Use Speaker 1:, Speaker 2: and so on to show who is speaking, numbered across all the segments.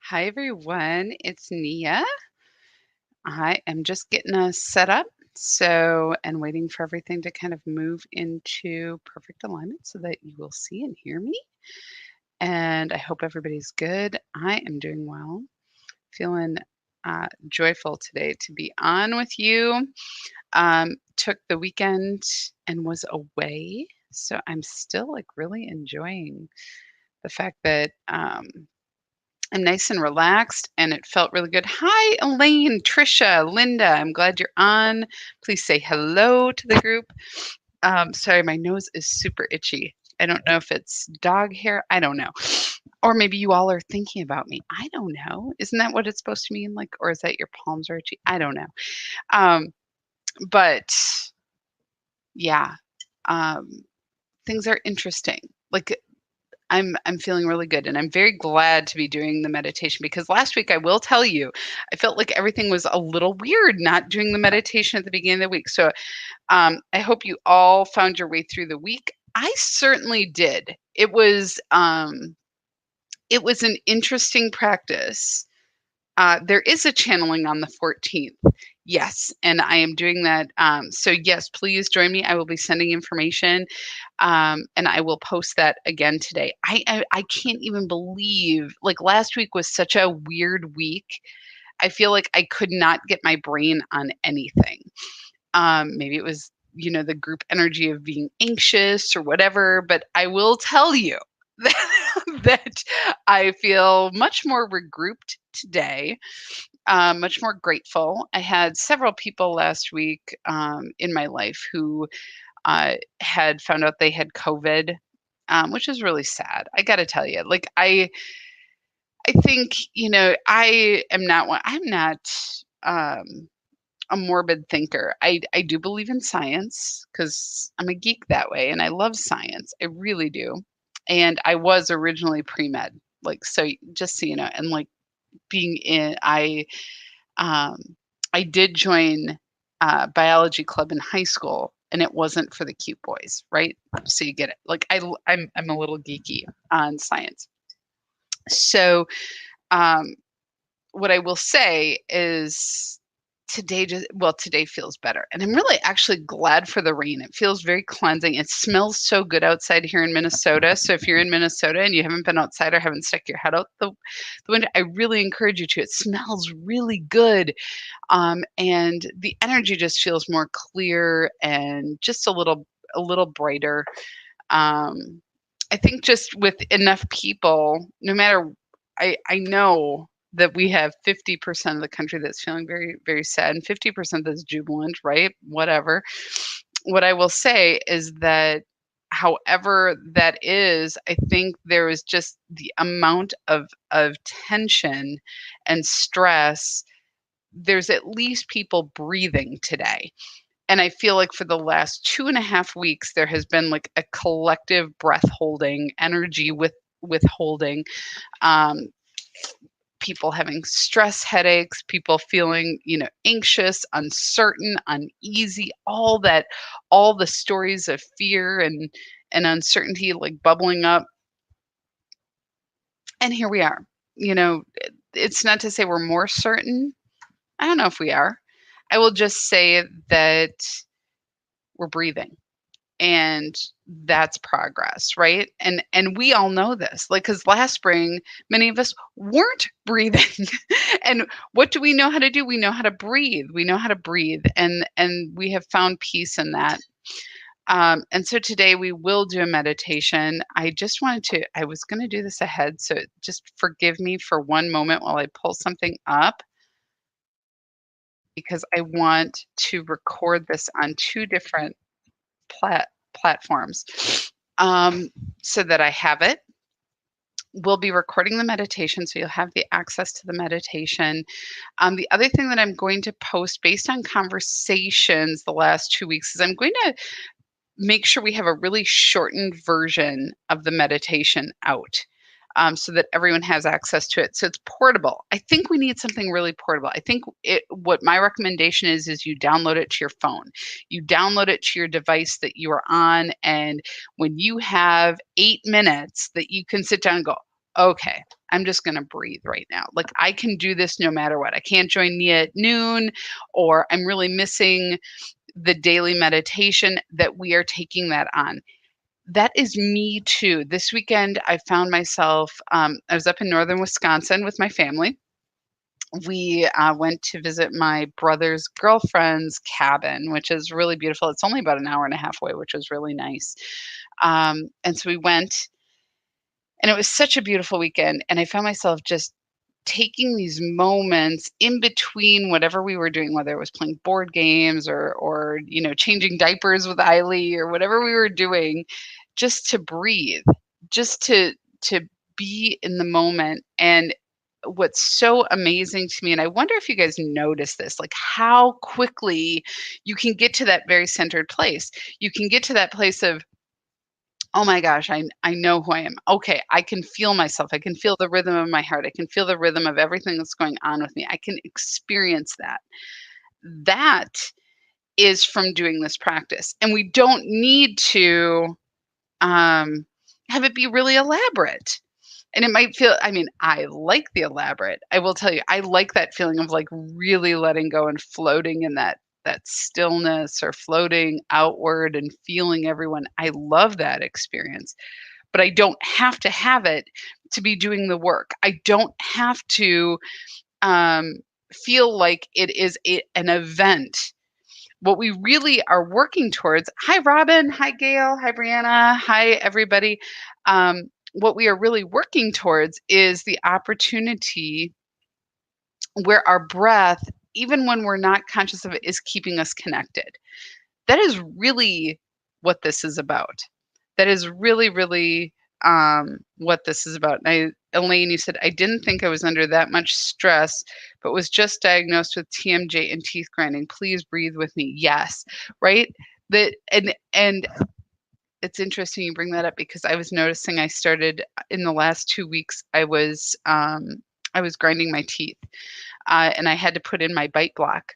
Speaker 1: Hi, everyone. It's Nia. I am just getting us set up. And waiting for everything to kind of move into perfect alignment so that you will see and hear me. And I hope everybody's good. I am doing well. Feeling joyful today to be on with you. Took the weekend and was away. So I'm still like really enjoying the fact that I'm nice and relaxed, and it felt really good. Hi, Elaine, Trisha, Linda. I'm glad you're on. Please say hello to the group. Sorry, my nose is super itchy. I don't know if it's dog hair. I don't know. Or maybe you all are thinking about me. I don't know. Isn't that what it's supposed to mean? Like, or is that your palms are itchy? I don't know. Um, but yeah, um, things are interesting. Like I'm feeling really good, and I'm very glad to be doing the meditation because last week, I will tell you, I felt like everything was a little weird not doing the meditation at the beginning of the week. So I hope you all found your way through the week. I certainly did. It was an interesting practice. There is a channeling on the 14th. Yes, and I am doing that. So yes, please join me. I will be sending information, and I will post that again today. I can't even believe like last week was such a weird week. I feel like I could not get my brain on anything. Maybe it was the group energy of being anxious or whatever, but I will tell you that I feel much more regrouped today, much more grateful. I had several people last week in my life who had found out they had COVID, which is really sad. I got to tell you, like I think I am not one. I'm not. A morbid thinker. I do believe in science because I'm a geek that way, and I love science. I really do. And I was originally pre-med, like so. Just so you know, and like being in, um, I did join biology club in high school, and it wasn't for the cute boys, right? So you get it. Like I'm a little geeky on science. So um, what I will say is today feels better. And I'm really actually glad for the rain. It feels very cleansing. It smells so good outside here in Minnesota. So if you're in Minnesota and you haven't been outside or haven't stuck your head out the window, I really encourage you to. It smells really good. And the energy just feels more clear and just a little brighter. I think just with enough people, no matter I know that we have 50% of the country that's feeling very, very sad and 50% that's jubilant, right? Whatever. What I will say is that however that is, I think there is just the amount of tension and stress. There's at least people breathing today. And I feel like for the last 2.5 weeks, there has been like a collective breath holding energy with withholding. Um, People having stress headaches, people feeling, anxious, uncertain, uneasy, all the stories of fear and uncertainty like bubbling up. And here we are. It's not to say we're more certain. I don't know if we are. I will just say that we're breathing. And that's progress, right? And we all know this, like, because last spring many of us weren't breathing. And what do we know how to do? We know how to breathe. We know how to breathe, and we have found peace in that. And so today we will do a meditation. I was going to do this ahead, so just forgive me for one moment while I pull something up, because I want to record this on two different platforms, um, so that I have it. We'll be recording the meditation, so you'll have the access to the meditation. The other thing that I'm going to post based on conversations the last 2 weeks is I'm going to make sure we have a really shortened version of the meditation out. So that everyone has access to it. So it's portable. I think we need something really portable. I think what my recommendation is you download it to your phone. You download it to your device that you are on. And when you have 8 minutes that you can sit down and go, okay, I'm just going to breathe right now. Like I can do this no matter what. I can't join Nia at noon, or I'm really missing the daily meditation, that we are taking that on. That is me too. This weekend, I found myself, I was up in northern Wisconsin with my family. We went to visit my brother's girlfriend's cabin, which is really beautiful. It's only about an hour and a half away, which was really nice. And so we went, and it was such a beautiful weekend. And I found myself just taking these moments in between whatever we were doing, whether it was playing board games or changing diapers with Eiley or whatever we were doing, just to breathe, just to be in the moment. And what's so amazing to me, and I wonder if you guys notice this, like how quickly you can get to that very centered place. You can get to that place of, oh my gosh, I know who I am. Okay, I can feel myself. I can feel the rhythm of my heart. I can feel the rhythm of everything that's going on with me. I can experience that. That is from doing this practice. And we don't need to have it be really elaborate. And it might feel, I mean, I like the elaborate. I will tell you, I like that feeling of like really letting go and floating in that stillness, or floating outward and feeling everyone. I love that experience. But I don't have to have it to be doing the work. I don't have to feel like it is an event. What we really are working towards, hi Robin, hi Gail, hi Brianna, hi everybody. What we are really working towards is the opportunity where our breath, even when we're not conscious of it, is keeping us connected. That is really what this is about. That is really, really what this is about. Elaine, you said, I didn't think I was under that much stress, but was just diagnosed with TMJ and teeth grinding. Please breathe with me. Yes, right? And it's interesting you bring that up, because I was noticing I started in the last 2 weeks. I was grinding my teeth, and I had to put in my bite block,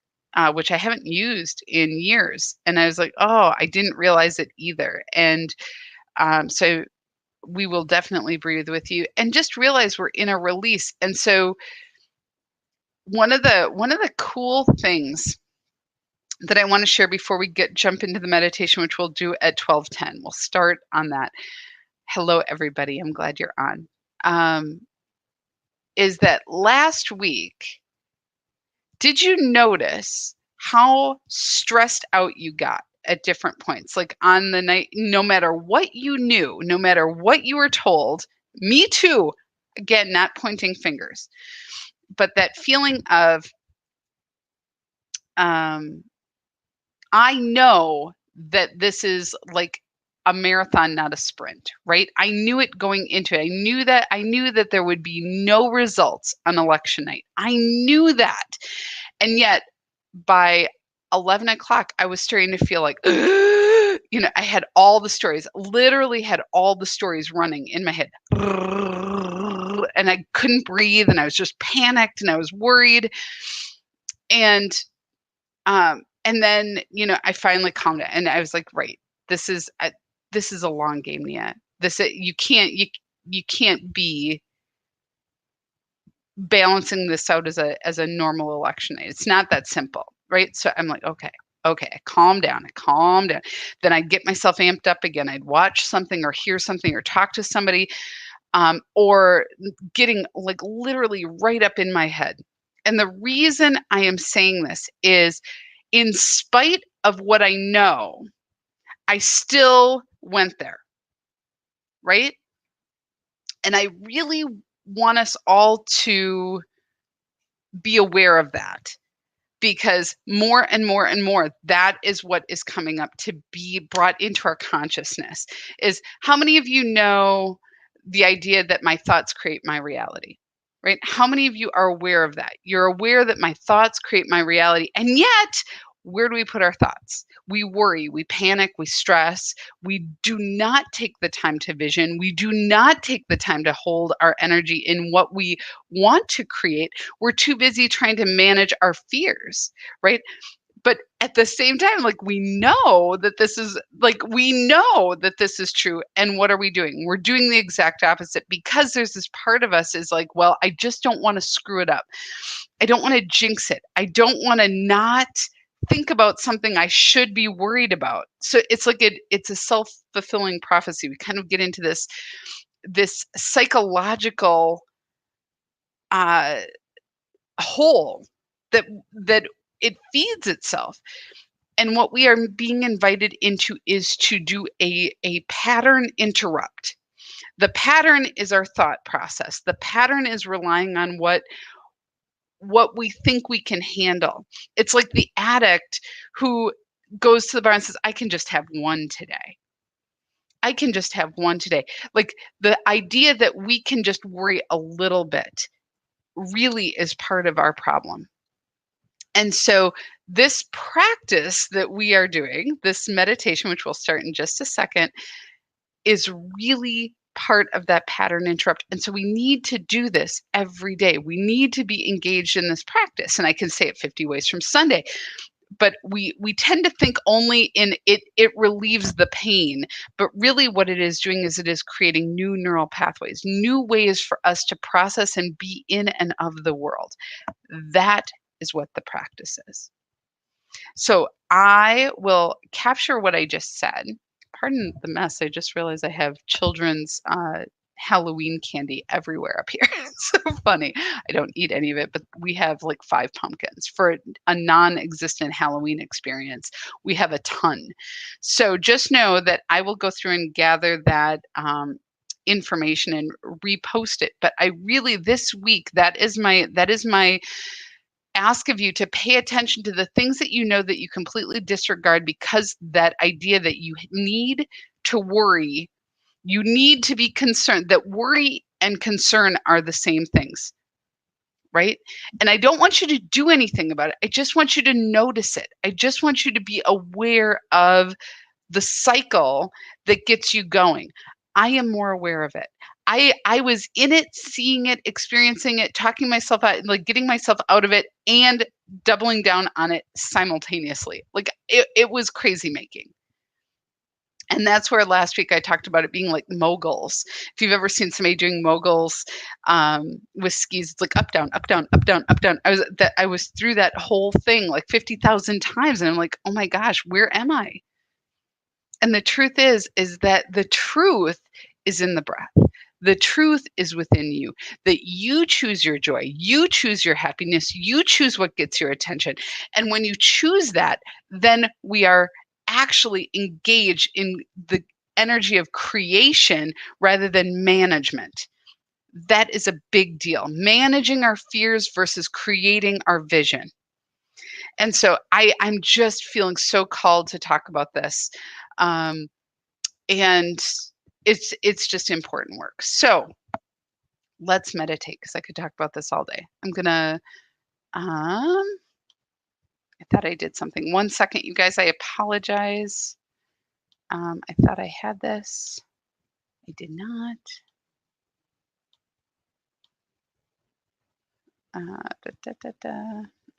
Speaker 1: which I haven't used in years. And I was like, oh, I didn't realize it either. And so we will definitely breathe with you, and just realize we're in a release. And so one of the cool things that I want to share before we jump into the meditation, which we'll do at 12:10. We'll start on that. Hello, everybody. I'm glad you're on. Is that last week, did you notice how stressed out you got at different points? Like on the night, no matter what you knew, no matter what you were told, me too, again, not pointing fingers, but that feeling of, I know that this is like a marathon, not a sprint, right? I knew it going into it. I knew that there would be no results on election night. I knew that. And yet by 11 o'clock, I was starting to feel like, I had all the stories, literally had all the stories running in my head. And I couldn't breathe, and I was just panicked, and I was worried. And then, I finally calmed it, and I was like, right, this is a long game, Nia. You can't be balancing this out as a normal election night. It's not that simple, right? So I'm like, okay, calm down. Then I'd get myself amped up again. I'd watch something or hear something or talk to somebody, or getting like literally right up in my head. And the reason I am saying this is, in spite of what I know, I still went there, right? And I really want us all to be aware of that, because more and more and more, that is what is coming up to be brought into our consciousness. Is how many of you know the idea that my thoughts create my reality? Right? How many of you are aware of that? You're aware that my thoughts create my reality. And yet, where do we put our thoughts? We worry, we panic, we stress. We do not take the time to vision. We do not take the time to hold our energy in what we want to create. We're too busy trying to manage our fears, right? But at the same time, like, we know that this is like, we know that this is true. And what are we doing? We're doing the exact opposite because there's this part of us is like, well, I just don't want to screw it up. I don't want to jinx it. I don't want to not think about something I should be worried about. So it's like it's a self-fulfilling prophecy. We kind of get into this psychological uh hole that it feeds itself. And what we are being invited into is to do a pattern interrupt. The pattern is our thought process. The pattern is relying on what we think we can handle. It's like the addict who goes to the bar and says, I can just have one today. I can just have one today. Like, the idea that we can just worry a little bit really is part of our problem. And so this practice that we are doing, this meditation, which we'll start in just a second, is really part of that pattern interrupt. And so we need to do this every day. We need to be engaged in this practice. And I can say it 50 ways from Sunday, but we tend to think only in it relieves the pain. But really what it is doing is it is creating new neural pathways, new ways for us to process and be in and of the world. That is what the practice is. So I will capture what I just said. Pardon the mess. I just realized I have children's Halloween candy everywhere up here. It's so funny. I don't eat any of it, but we have like 5 pumpkins for a non-existent Halloween experience. We have a ton. So just know that I will go through and gather that information and repost it. But I really, this week, that is my ask of you to pay attention to the things that you know that you completely disregard, because that idea that you need to worry, you need to be concerned, that worry and concern are the same things, right? And I don't want you to do anything about it. I just want you to notice it. I just want you to be aware of the cycle that gets you going. I am more aware of it. I was in it, seeing it, experiencing it, talking myself out, like getting myself out of it and doubling down on it simultaneously. Like it was crazy making. And that's where last week I talked about it being like moguls. If you've ever seen somebody doing moguls with skis, it's like up, down, up, down, up, down, up, down. I was through that whole thing like 50,000 times, and I'm like, oh my gosh, where am I? And the truth is that the truth is in the breath. The truth is within you, that you choose your joy, you choose your happiness, you choose what gets your attention. And when you choose that, then we are actually engaged in the energy of creation rather than management. That is a big deal. Managing our fears versus creating our vision. And so I'm just feeling so called to talk about this. And it's just important work. So let's meditate, because I could talk about this all day. I'm gonna, I thought I did something. 1 second, you guys, I apologize. I thought I had this. I did not. All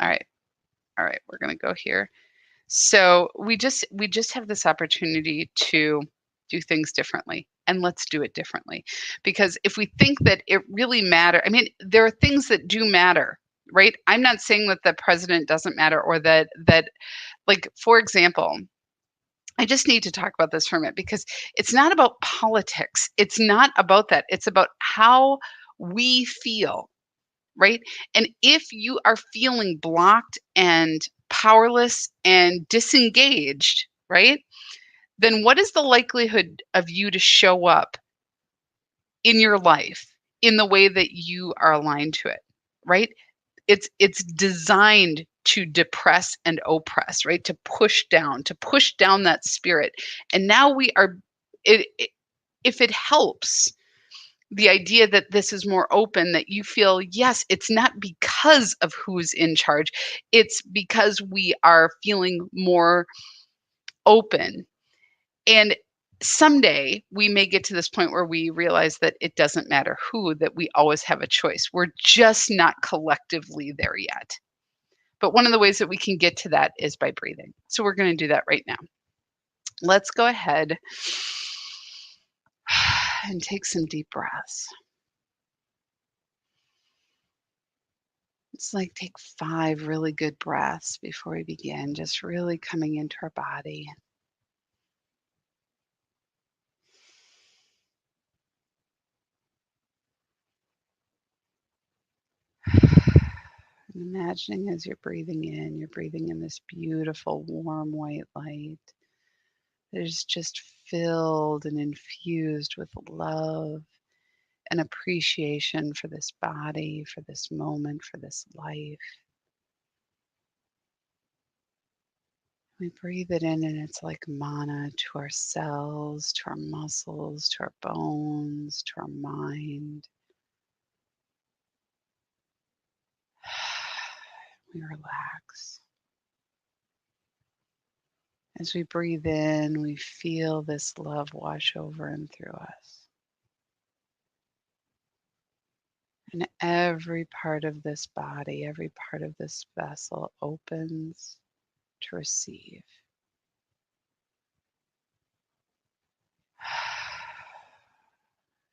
Speaker 1: right. All right, we're gonna go here. So we just have this opportunity to do things differently, and let's do it differently. Because if we think that it really matters, I mean, there are things that do matter, right? I'm not saying that the president doesn't matter, or that like, for example, I just need to talk about this for a minute, because it's not about politics. It's not about that. It's about how we feel, right? And if you are feeling blocked and powerless and disengaged, right? Then what is the likelihood of you to show up in your life in the way that you are aligned to it, right? It's designed to depress and oppress, right? To push down that spirit. And now we are, if it helps, the idea that this is more open, that you feel, yes, it's not because of who's in charge, it's because we are feeling more open. And someday we may get to this point where we realize that it doesn't matter who, that we always have a choice. We're just not collectively there yet. But one of the ways that we can get to that is by breathing. So we're going to do that right now. Let's go ahead and take some deep breaths. It's like take 5 really good breaths before we begin, just really coming into our body. And imagining as you're breathing in this beautiful, warm, white light that is just filled and infused with love and appreciation for this body, for this moment, for this life. We breathe it in, and it's like mana to our cells, to our muscles, to our bones, to our mind. We relax. As we breathe in, we feel this love wash over and through us. And every part of this body, every part of this vessel opens to receive.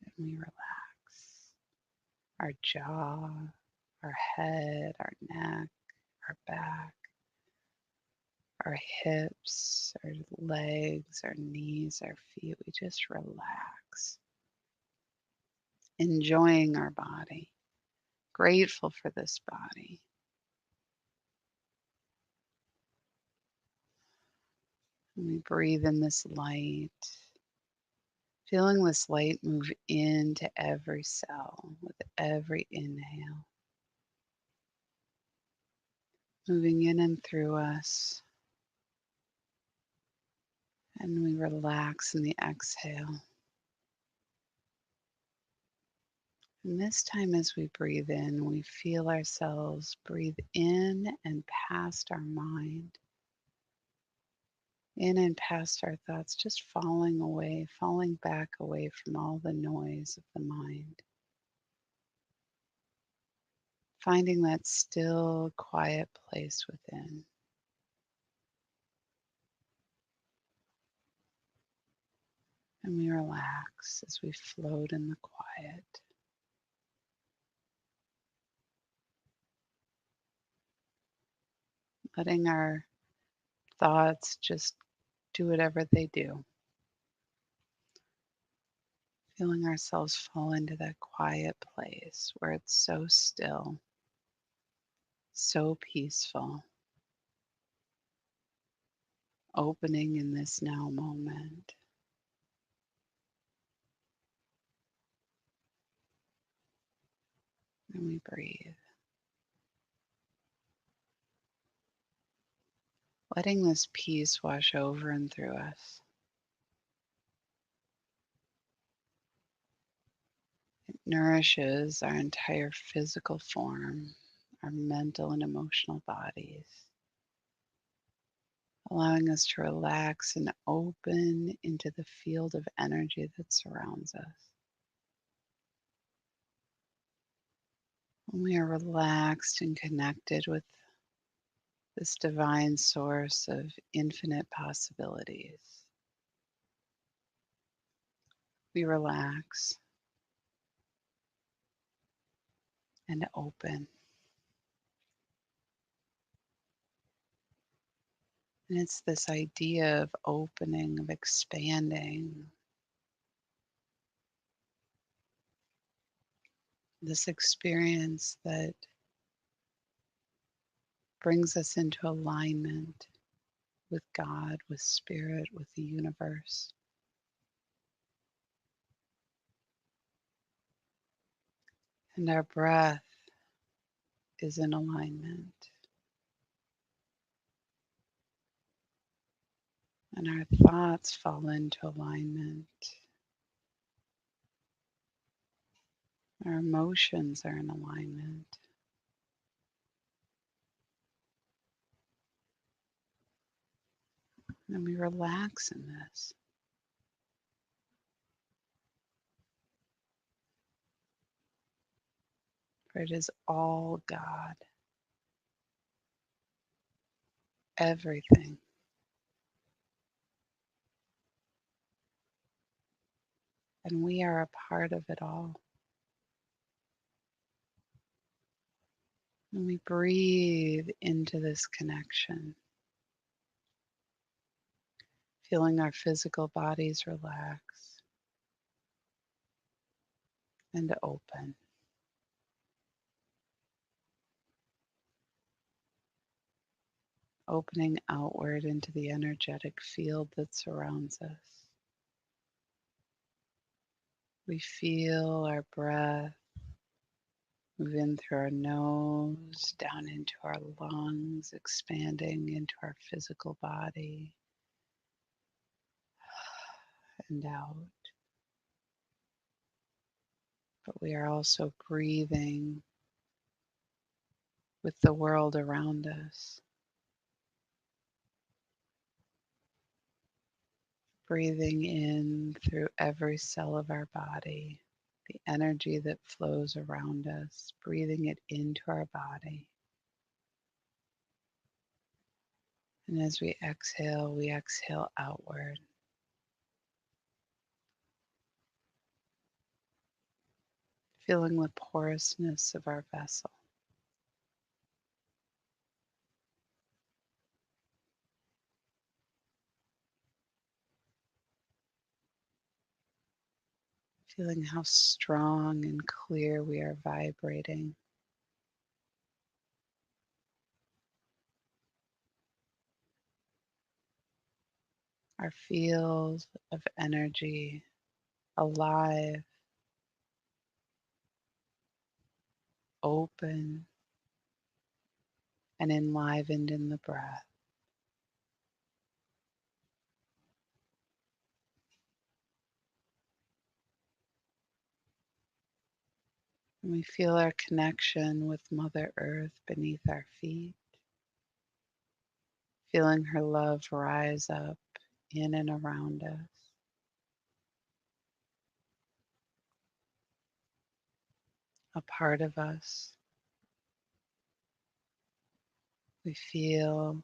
Speaker 1: And we relax. Our jaw, our head, our neck, our back, our hips, our legs, our knees, our feet. We just relax, enjoying our body, grateful for this body. And we breathe in this light, feeling this light move into every cell with every inhale, moving in and through us. And we relax in the exhale. And this time, as we breathe in, we feel ourselves breathe in and past our mind, in and past our thoughts, just falling away, falling back away from all the noise of the mind. Finding that still, quiet place within. And we relax as we float in the quiet. Letting our thoughts just do whatever they do. Feeling ourselves fall into that quiet place where it's so still, so peaceful, opening in this now moment. And we breathe. Letting this peace wash over and through us. It nourishes our entire physical form, our mental and emotional bodies, allowing us to relax and open into the field of energy that surrounds us. When we are relaxed and connected with this divine source of infinite possibilities, we relax and open. And it's this idea of opening, of expanding, this experience that brings us into alignment with God, with Spirit, with the universe. And our breath is in alignment. And our thoughts fall into alignment. Our emotions are in alignment. And we relax in this. For it is all God. everything. And we are a part of it all. And we breathe into this connection, feeling our physical bodies relax and open. Opening outward into the energetic field that surrounds us. We feel our breath move in through our nose, down into our lungs, expanding into our physical body and out. But we are also breathing with the world around us. Breathing in through every cell of our body, the energy that flows around us, breathing it into our body. And as we exhale outward, feeling the porousness of our vessel. Feeling how strong and clear we are vibrating. Our field of energy alive, open, and enlivened in the breath. And we feel our connection with Mother Earth beneath our feet, feeling her love rise up in and around us. A part of us. We feel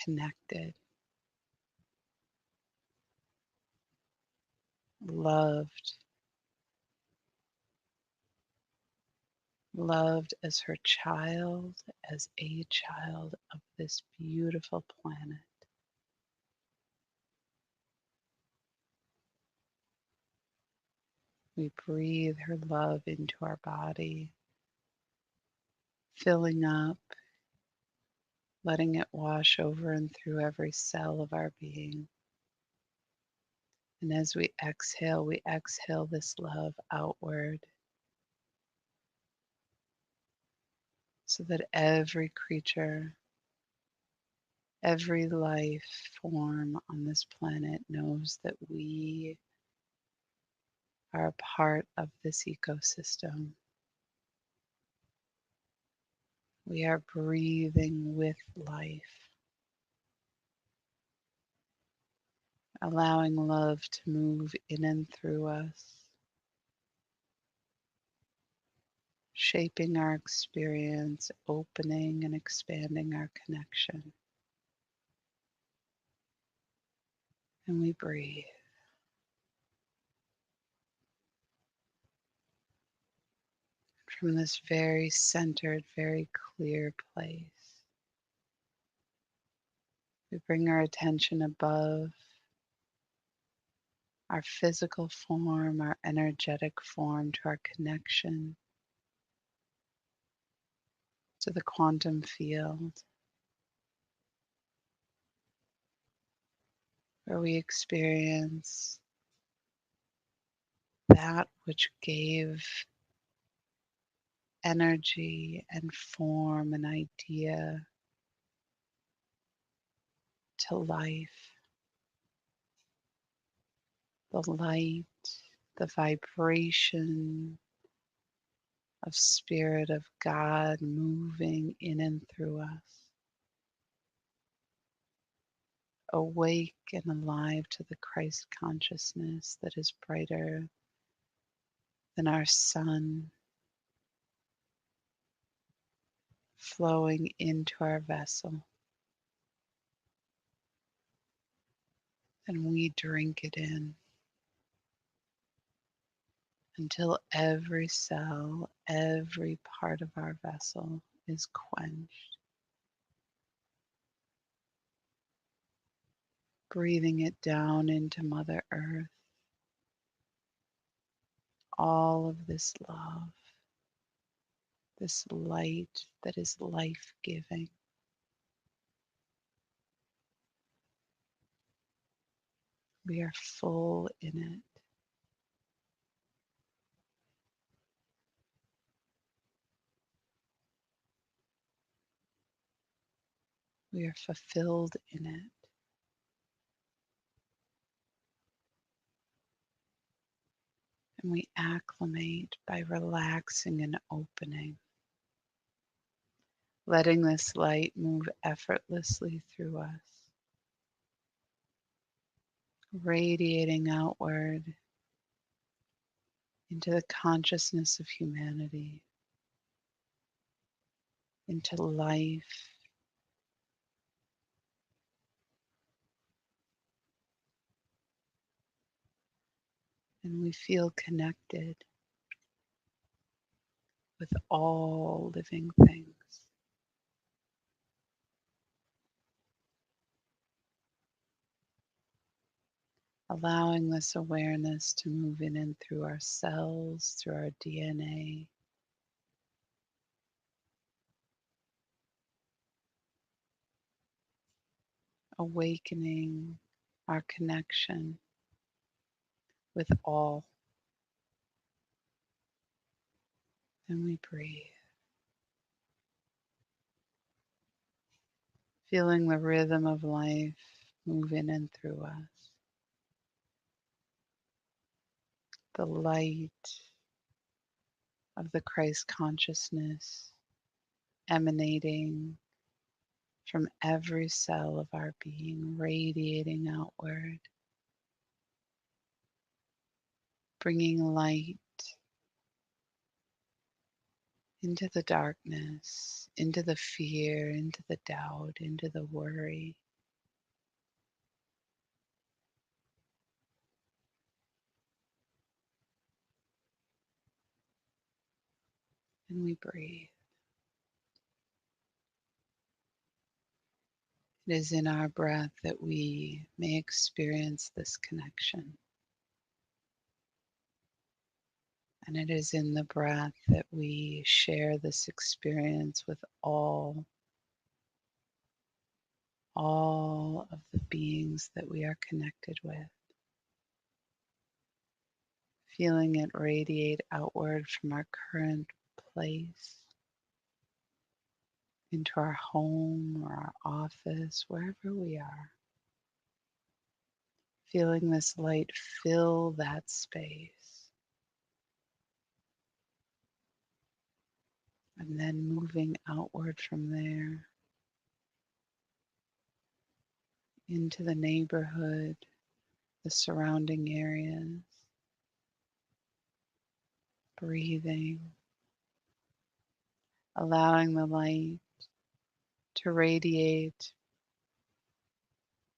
Speaker 1: connected, loved, loved as her child, as a child of this beautiful planet. We breathe her love into our body, filling up, letting it wash over and through every cell of our being. And as we exhale this love outward so that every creature, every life form on this planet knows that we are a part of this ecosystem. We are breathing with life, allowing love to move in and through us, shaping our experience, opening and expanding our connection. And we breathe. From this very centered, very clear place, we bring our attention above our physical form, our energetic form, to our connection to the quantum field, where we experience that which gave energy and form and idea to life. The light, the vibration of Spirit of God moving in and through us, awake and alive to the Christ consciousness that is brighter than our sun, flowing into our vessel. And we drink it in until every cell, every part of our vessel is quenched. Breathing it down into Mother Earth, all of this love, this light that is life-giving. We are full in it. We are fulfilled in it. And we acclimate by relaxing and opening, letting this light move effortlessly through us, radiating outward into the consciousness of humanity, into life, and we feel connected with all living things. Allowing this awareness to move in and through our cells, through our DNA, awakening our connection with all. And we breathe, feeling the rhythm of life move in and through us. The light of the Christ consciousness emanating from every cell of our being, radiating outward, bringing light into the darkness, into the fear, into the doubt, into the worry. And we breathe. It is in our breath that we may experience this connection. And it is in the breath that we share this experience with all of the beings that we are connected with. Feeling it radiate outward from our current place into our home or our office, wherever we are. Feeling this light fill that space. And then moving outward from there into the neighborhood, the surrounding areas. Breathing, allowing the light to radiate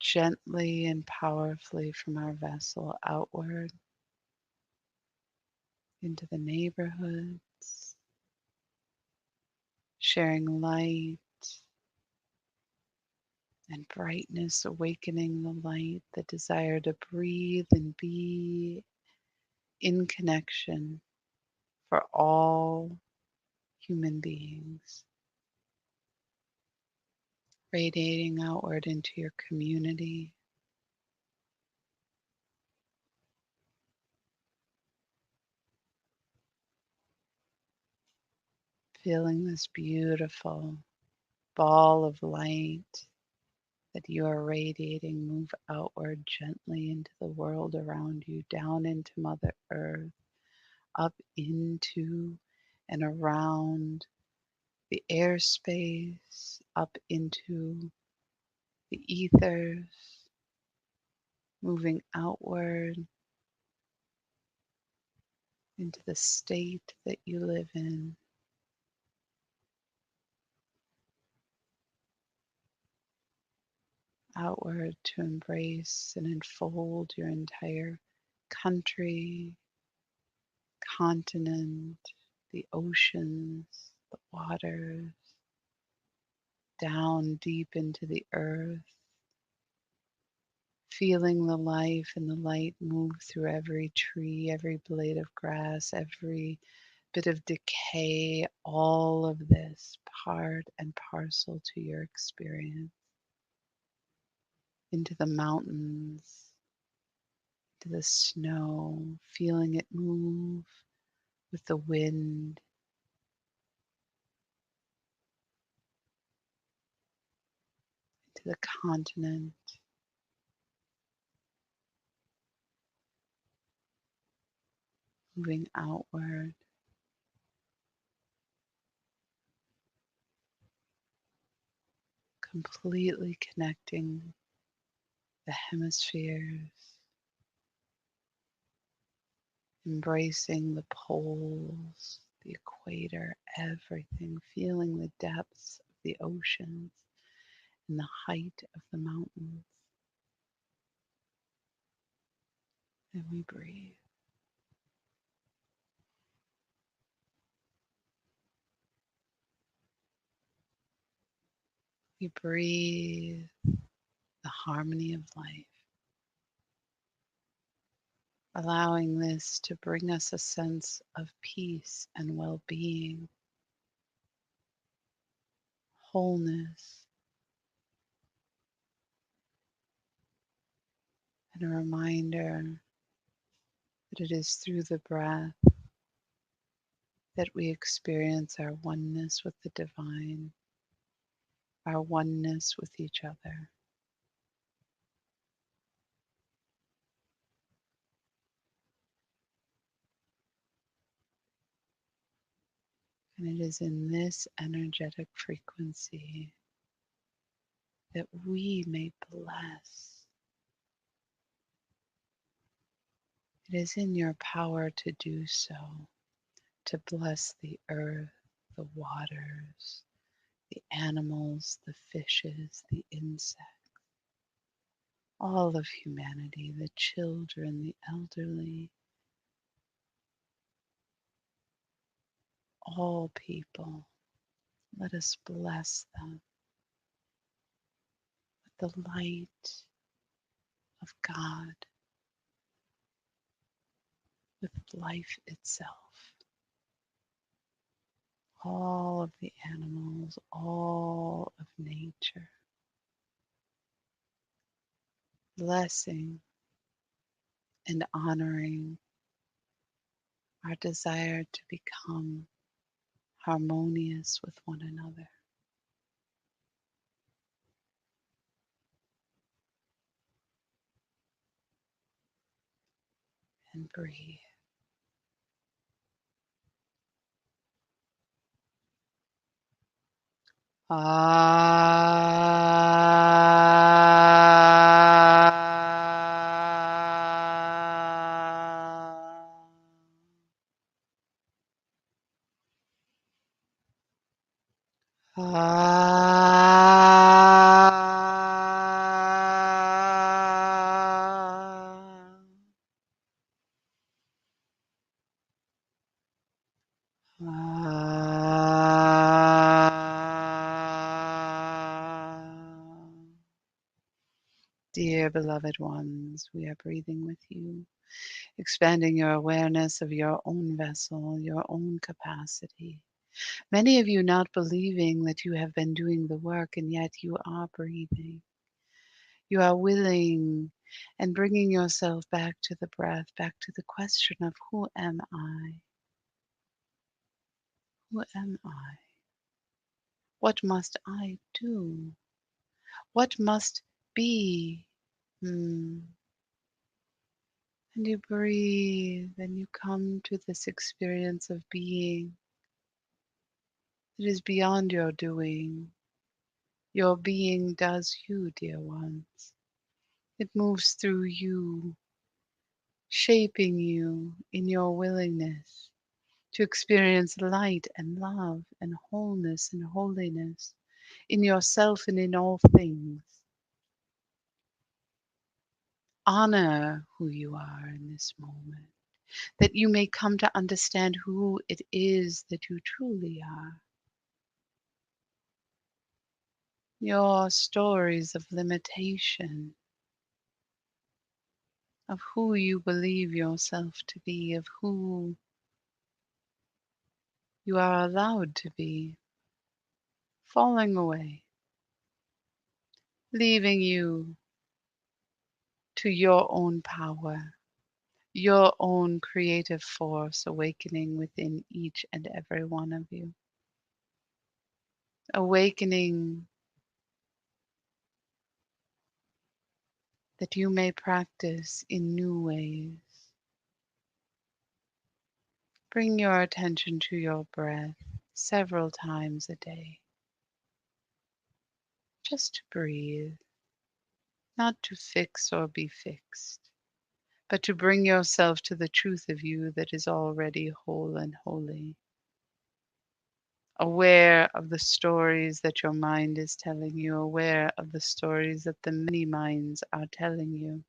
Speaker 1: gently and powerfully from our vessel outward into the neighborhoods, sharing light and brightness, awakening the light, the desire to breathe and be in connection for all human beings, radiating outward into your community, feeling this beautiful ball of light that you are radiating move outward gently into the world around you, down into Mother Earth, up into and around the airspace, up into the ethers, moving outward into the state that you live in. outward to embrace and enfold your entire country, continent, the oceans, the waters, down deep into the earth, feeling the life and the light move through every tree, every blade of grass, every bit of decay, all of this part and parcel to your experience, into the mountains, to the snow, feeling it move with the wind, to the continent, moving outward, completely connecting the hemispheres, embracing the poles, the equator, everything, feeling the depths of the oceans and the height of the mountains. And we breathe. We breathe the harmony of life, allowing this to bring us a sense of peace and well-being, wholeness, and a reminder that it is through the breath that we experience our oneness with the divine, our oneness with each other. And it is in this energetic frequency that we may bless. It is in your power to do so, to bless the earth, the waters, the animals, the fishes, the insects, all of humanity, the children, the elderly, all people. Let us bless them with the light of God, with life itself. All of the animals, all of nature, blessing and honoring our desire to become harmonious with one another. And breathe. Dear beloved ones, we are breathing with you, expanding your awareness of your own vessel, your own capacity. Many of you not believing that you have been doing the work, and yet you are breathing. You are willing and bringing yourself back to the breath, back to the question of who am I? Who am I? What must I do? What must be? And you breathe and you come to this experience of being. It is beyond your doing. Your being does you, dear ones. It moves through you, shaping you in your willingness to experience light and love and wholeness and holiness in yourself and in all things. Honor who you are in this moment, that you may come to understand who it is that you truly are. Your stories of limitation, of who you believe yourself to be, of who you are allowed to be, falling away, leaving you to your own power, your own creative force awakening within each and every one of you. Awakening that you may practice in new ways. Bring your attention to your breath several times a day. Just to breathe, not to fix or be fixed, but to bring yourself to the truth of you that is already whole and holy. Aware of the stories that your mind is telling you, aware of the stories that the many minds are telling you.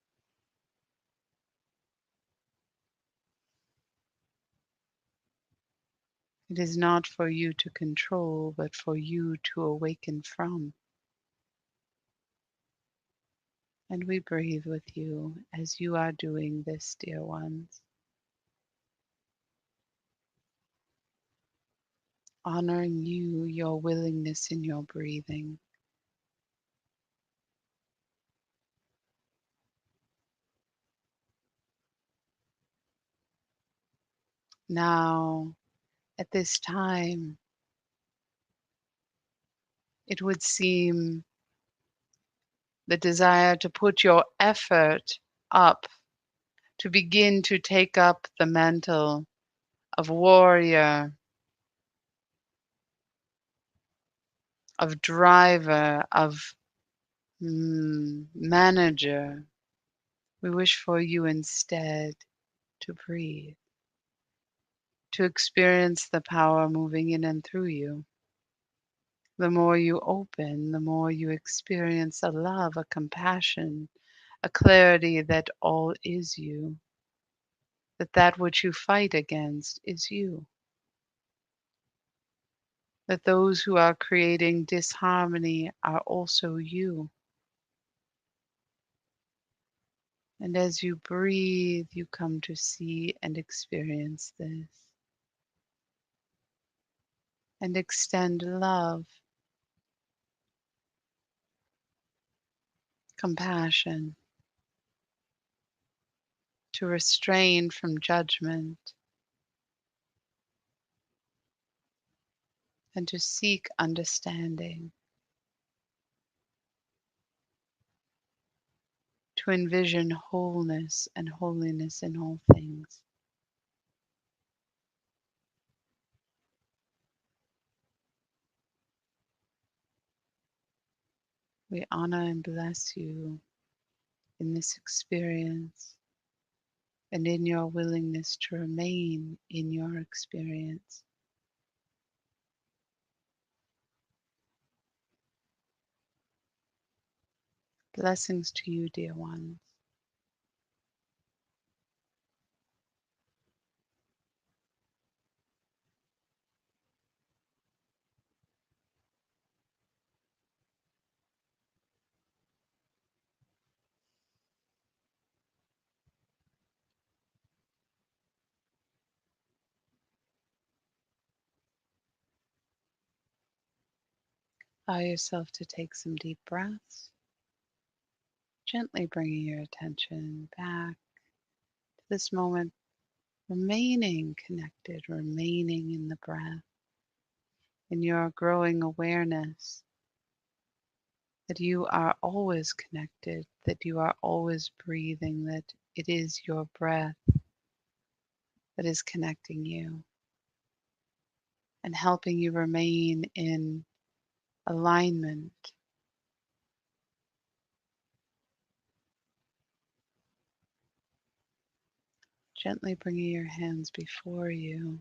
Speaker 1: It is not for you to control, but for you to awaken from. And we breathe with you as you are doing this, dear ones, honoring you, your willingness in your breathing. Now, at this time, it would seem the desire to put your effort up, to begin to take up the mantle of warrior, of driver, of manager. We wish for you instead to breathe, to experience the power moving in and through you. The more you open, the more you experience a love, a compassion, a clarity that all is you, that that which you fight against is you, that those who are creating disharmony are also you. And as you breathe, you come to see and experience this and extend love, compassion, to restrain from judgment and to seek understanding, to envision wholeness and holiness in all things. We honor and bless you in this experience and in your willingness to remain in your experience. Blessings to you, dear ones. Allow yourself to take some deep breaths, gently bringing your attention back to this moment, remaining connected, remaining in the breath, in your growing awareness that you are always connected, that you are always breathing, that it is your breath that is connecting you and helping you remain in alignment. Gently bringing your hands before you,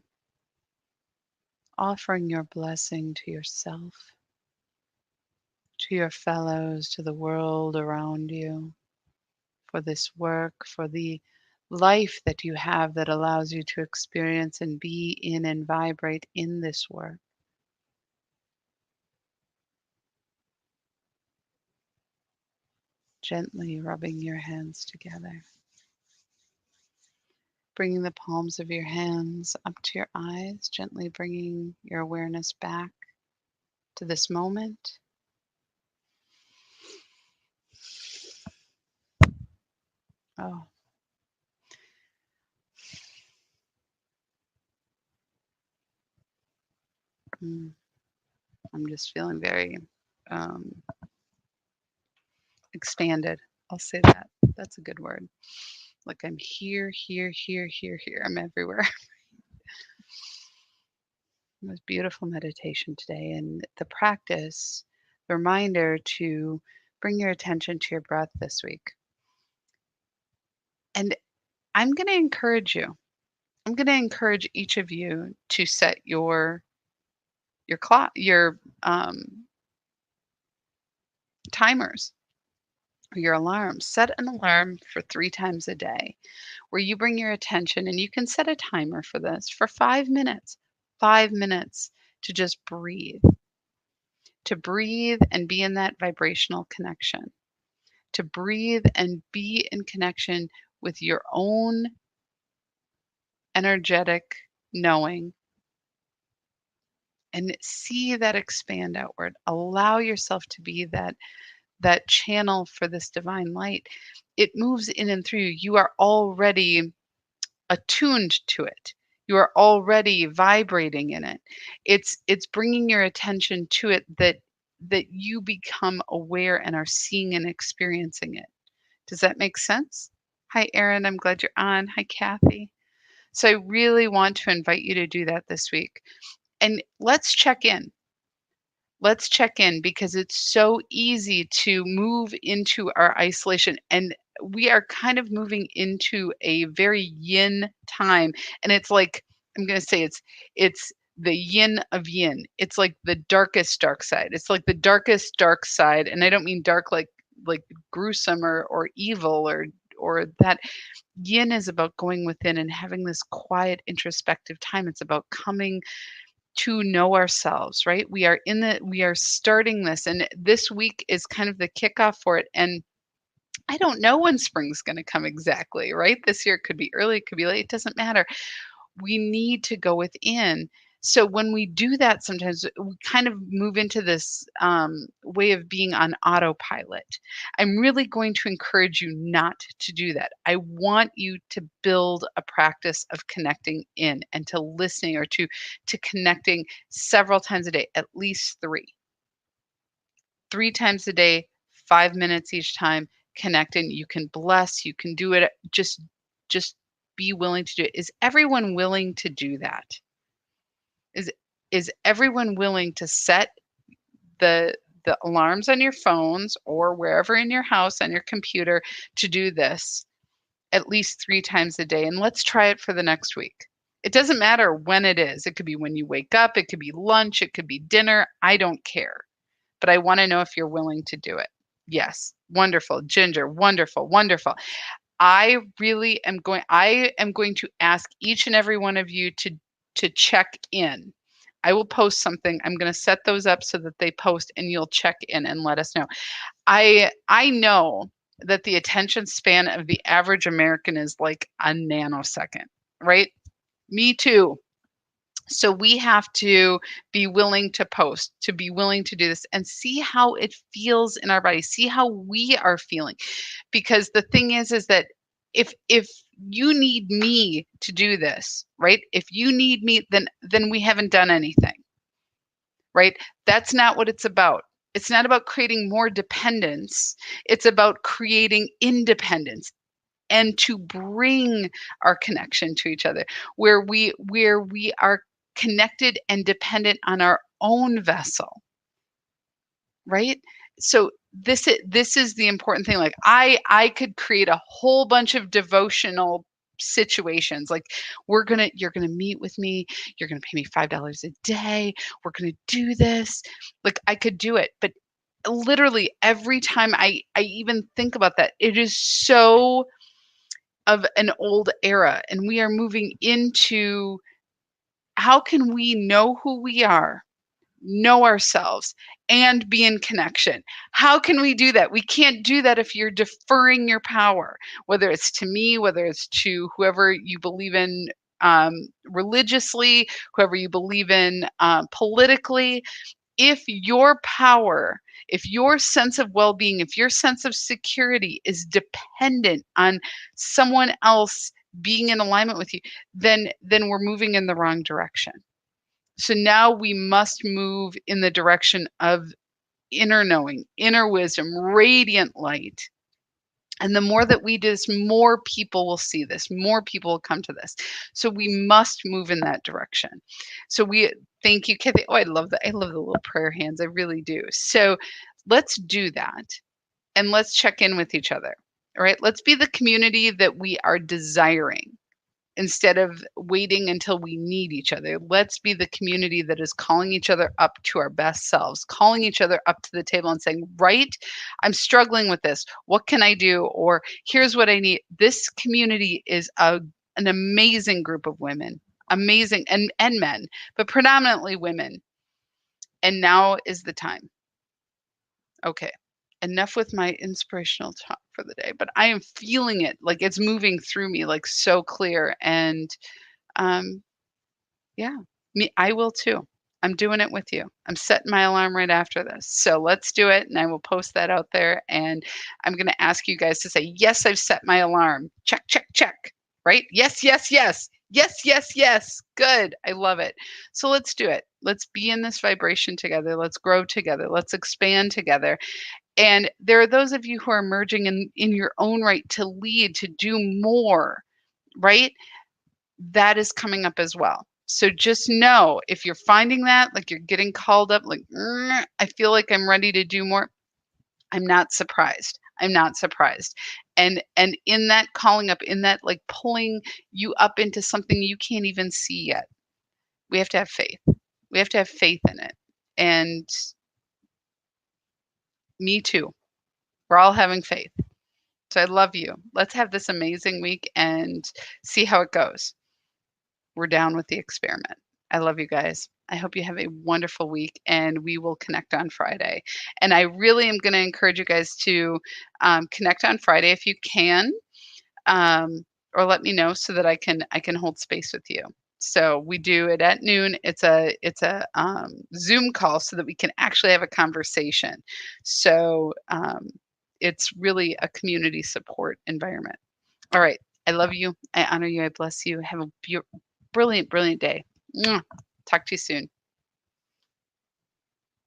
Speaker 1: offering your blessing to yourself, to your fellows, to the world around you, for this work, for the life that you have that allows you to experience and be in and vibrate in this work. Gently rubbing your hands together. Bringing the palms of your hands up to your eyes, gently bringing your awareness back to this moment. Oh, mm, I'm just feeling very um, expanded. I'll say that. That's a good word. Like I'm here, here, here, here, here. I'm everywhere. It was beautiful meditation today. And the practice, the reminder to bring your attention to your breath this week. And I'm going to encourage you. I'm going to encourage each of you to set your clock, your timers, or your alarms. Set an alarm for 3 times a day where you bring your attention, and you can set a timer for this for 5 minutes. 5 minutes to just breathe and be in that vibrational connection, to breathe and be in connection with your own energetic knowing, and see that expand outward. Allow yourself to be that channel for this divine light. It moves in and through you. You are already attuned to it. You are already vibrating in it. It's bringing your attention to it that you become aware and are seeing and experiencing it. Does that make sense? Hi, Erin. I'm glad you're on. Hi, Kathy. So I really want to invite you to do that this week. And let's check in. Let's check in because it's so easy to move into our isolation. And we are kind of moving into a very yin time. And it's like, I'm going to say it's the yin of yin. It's like the darkest dark side. It's like the darkest dark side. And I don't mean dark like gruesome or evil or that. Yin is about going within and having this quiet introspective time. It's about coming to know ourselves, right? We are starting this, and this week is kind of the kickoff for it. And I don't know when spring's going to come exactly, right? This year it could be early, it could be late, it doesn't matter. We need to go within. So when we do that, sometimes we kind of move into this way of being on autopilot. I'm really going to encourage you not to do that. I want you to build a practice of connecting in and to listening, or to connecting several times a day, at least three times a day, 5 minutes each time, connecting. You can bless, you can do it. Just be willing to do it. Is everyone willing to do that? Is is everyone willing to set the alarms on your phones or wherever in your house on your computer to do this at least 3 times a day? And let's try it for the next week. It doesn't matter when it is. It could be when you wake up, it could be lunch, it could be dinner. I don't care. But I want to know if you're willing to do it. Yes. Wonderful. Ginger, wonderful, wonderful. I am going to ask each and every one of you to check in. I will post something. I'm going to set those up so that they post and you'll check in and let us know. I know that the attention span of the average American is like a nanosecond, right? Me too. So we have to be willing to post, to be willing to do this and see how it feels in our body, see how we are feeling. Because the thing is that if you need me to do this, right? If you need me, then we haven't done anything, right? That's not what it's about. It's not about creating more dependence. It's about creating independence and to bring our connection to each other where we are connected and dependent on our own vessel, right? So this is the important thing. Like I could create a whole bunch of devotional situations, like you're gonna meet with me, you're gonna pay me $5 a day, we're gonna do this. Like I could do it, but literally every time I even think about that, it is so of an old era, and we are moving into how can we know who we are, know ourselves, and be in connection? How can we do that? We can't do that if you're deferring your power, whether it's to me, whether it's to whoever you believe in religiously, whoever you believe in politically. If your power, if your sense of well-being, if your sense of security is dependent on someone else being in alignment with you, then we're moving in the wrong direction. So now we must move in the direction of inner knowing, inner wisdom, radiant light. And the more that we do this, more people will see this, more people will come to this. So we must move in that direction. So we thank you, Kathy. Oh, I love that. I love the little prayer hands. I really do. So let's do that and let's check in with each other. All right. Let's be the community that we are desiring instead of waiting until we need each other. Let's be the community that is calling each other up to our best selves, calling each other up to the table and saying, right, I'm struggling with this. What can I do? Or here's what I need. This community is an amazing group of women, amazing, and men, but predominantly women. And now is the time. Okay. Enough with my inspirational talk for the day, but I am feeling it like it's moving through me like so clear. And um, yeah, I will too. I'm doing it with you. I'm setting my alarm right after this. So let's do it. And I will post that out there. And I'm going to ask you guys to say, yes, I've set my alarm. Check, check, check. Right? Yes, yes, yes. Yes, yes, yes. Good. I love it. So let's do it. Let's be in this vibration together. Let's grow together. Let's expand together. And there are those of you who are emerging in your own right to lead, to do more, right? That is coming up as well. So just know if you're finding that, like you're getting called up, like, I feel like I'm ready to do more. I'm not surprised. I'm not surprised. And in that calling up, in that like pulling you up into something you can't even see yet, we have to have faith. We have to have faith in it. And me too. We're all having faith. So I love you. Let's have this amazing week and see how it goes. We're down with the experiment. I love you guys. I hope you have a wonderful week and we will connect on Friday. And I really am going to encourage you guys to connect on Friday if you can, or let me know so that I can hold space with you. So we do it at noon. It's a Zoom call so that we can actually have a conversation. So it's really a community support environment. All right. I love you. I honor you. I bless you. Have a brilliant, brilliant day. Mwah. Talk to you soon.